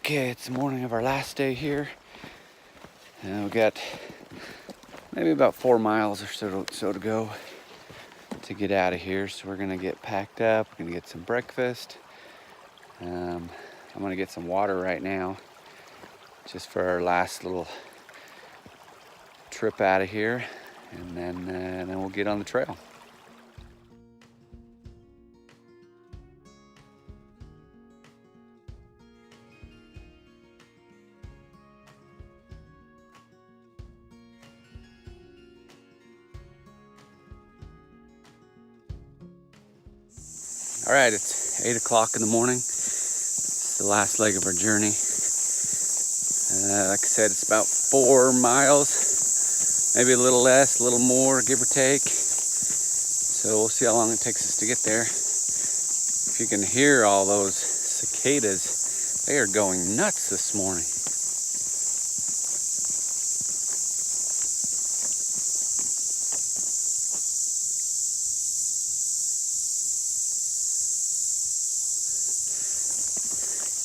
Okay, it's the morning of our last day here. And we got maybe about 4 miles or so to go to get out of here. So we're gonna get packed up, we're gonna get some breakfast. I'm gonna get some water right now, just for our last little trip out of here. And then we'll get on the trail. All right, it's 8 o'clock in the morning. It's the last leg of our journey. Like I said, it's about 4 miles, maybe a little less, a little more, give or take. So we'll see how long it takes us to get there. If you can hear all those cicadas, they are going nuts this morning.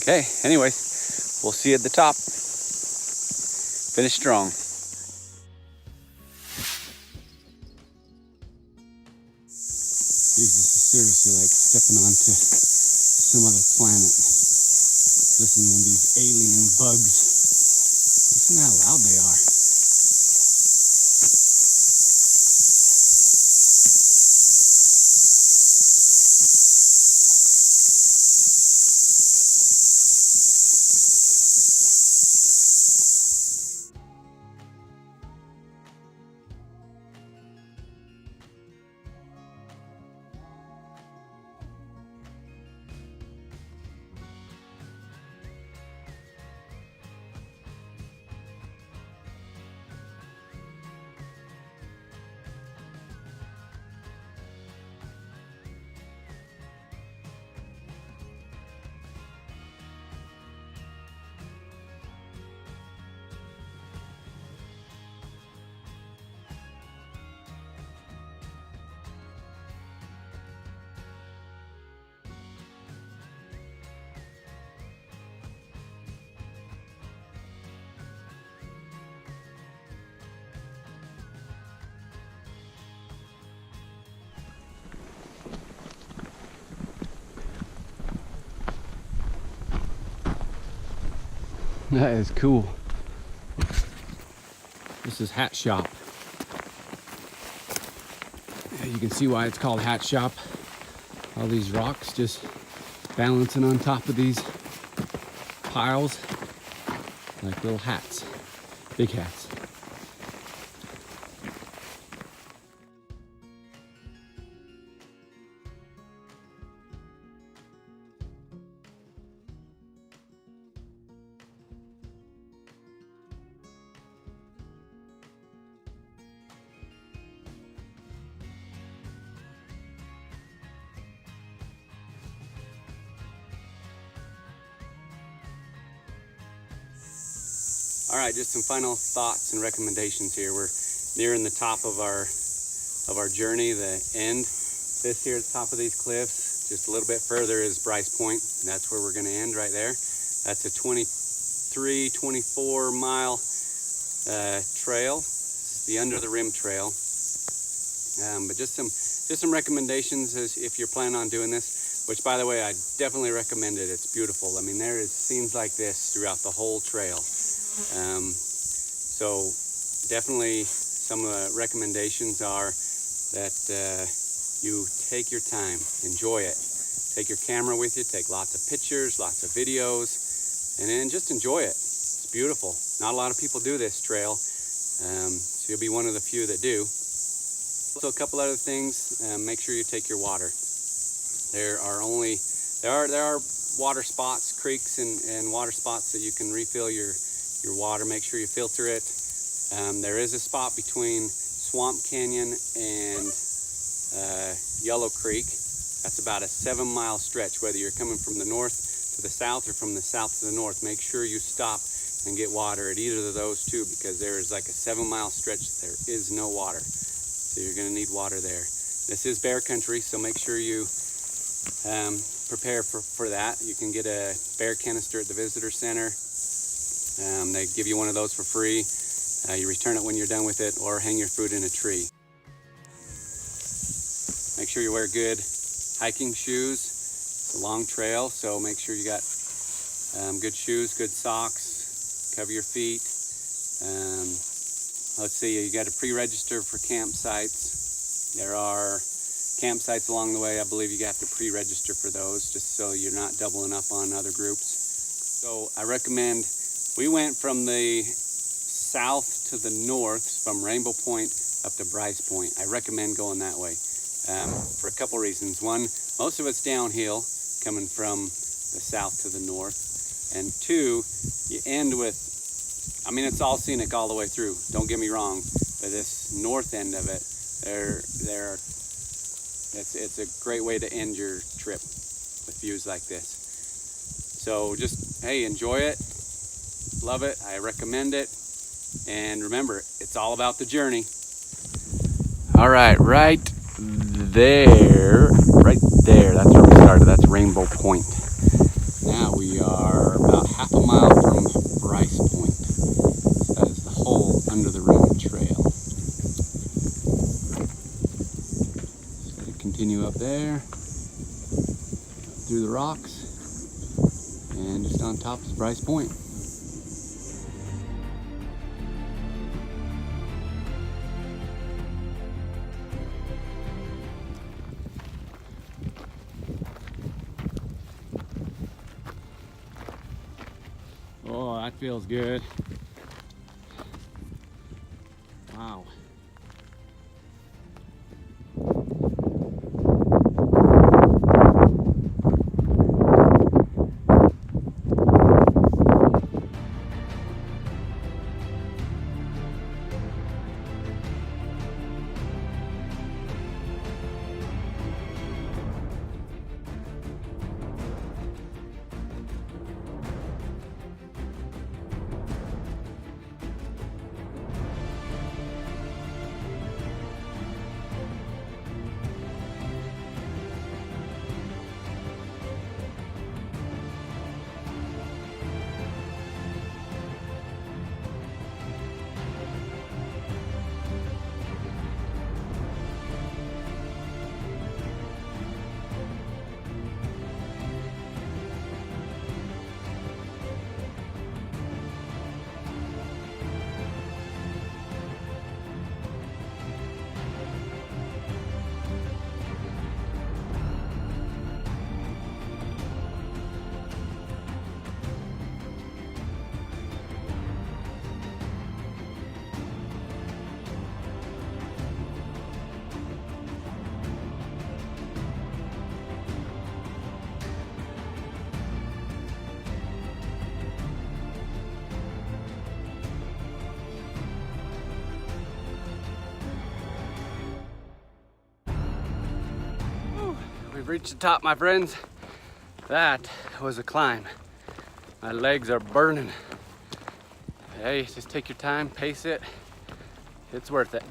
Okay, anyways, we'll see you at the top. Finish strong. Jesus, is seriously like stepping onto some other planet. Listening to these alien bugs. Listen how loud they are. That is cool. This is Hat Shop. You can see why it's called Hat Shop. All these rocks just balancing on top of these piles like little hats, big hats. All right, just some final thoughts and recommendations here. We're nearing the top of our journey, the end. This here at the top of these cliffs, just a little bit further is Bryce Point. And that's where we're gonna end right there. That's a 24 mile trail, the Under the Rim Trail. But just some recommendations as if you're planning on doing this, which by the way, I definitely recommend it. It's beautiful. I mean, there is scenes like this throughout the whole trail. So definitely some of the recommendations are that you take your time, enjoy it. Take your camera with you, take lots of pictures, lots of videos, and then just enjoy it. It's beautiful. Not a lot of people do this trail, so you'll be one of the few that do. So a couple other things, make sure you take your water. There are water spots, creeks and water spots that you can refill your water. Make sure you filter it. There is a spot between Swamp Canyon and Yellow Creek. That's about a 7-mile stretch, whether you're coming from the north to the south or from the south to the north. Make sure you stop and get water at either of those two, because there is like a 7-mile stretch that there is no water. So you're gonna need water there. This is bear country, so make sure you prepare for that. You can get a bear canister at the visitor center. They give you one of those for free. You return it when you're done with it, or hang your food in a tree. Make sure you wear good hiking shoes. It's a long trail, so make sure you got good shoes, good socks, cover your feet. Let's see, you got to pre-register for campsites. There are campsites along the way. I believe you have to pre-register for those, just so you're not doubling up on other groups. So I recommend, we went from the south to the north, from Rainbow Point up to Bryce Point. I recommend going that way for a couple reasons. One, most of it's downhill coming from the south to the north. And two, you end with, I mean, it's all scenic all the way through, don't get me wrong, but this north end of it, it's a great way to end your trip with views like this. So just, hey, enjoy it, love it, I recommend it, and remember, it's all about the journey. All right, right there, that's where we started, that's Rainbow Point. Now we are about half a mile from Bryce Point. That is the whole Under the Rim trail. So we continue up there, through the rocks, and just on top is Bryce Point. Oh, that feels good. Wow. We've reached the top, my friends. That was a climb. My legs are burning. Hey, just take your time, pace it. It's worth it.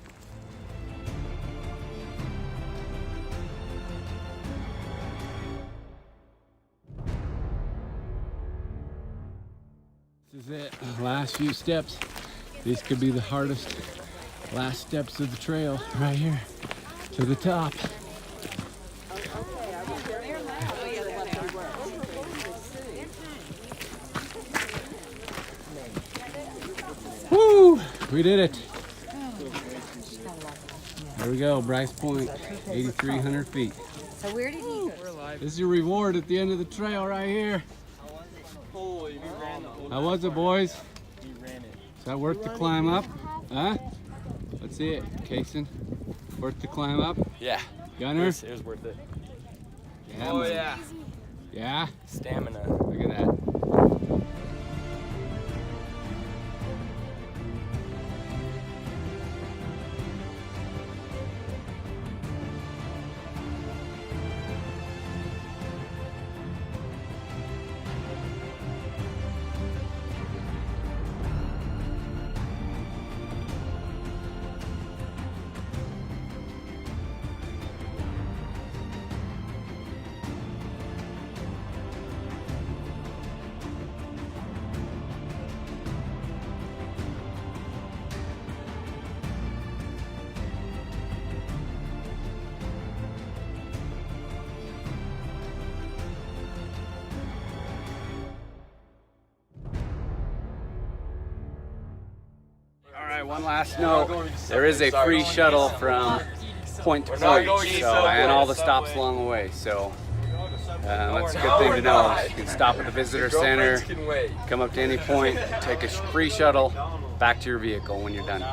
This is it, last few steps. These could be the hardest last steps of the trail right here to the top. Woo! We did it. There we go, Bryce Point, 8,300 feet. So where did he go? This is your reward at the end of the trail right here. How was it, boys? Is that worth the climb up? Huh? Let's see it, Kason. Worth the climb up? Yeah. Gunner? It was worth it. Yeah, Oh man. yeah. Yeah? Stamina. Look at that. one last note. There is a free shuttle from point to point, and all the stops along the way. So that's a good thing to know. You can stop at the visitor center, come up to any point, take a free shuttle back to your vehicle when you're done.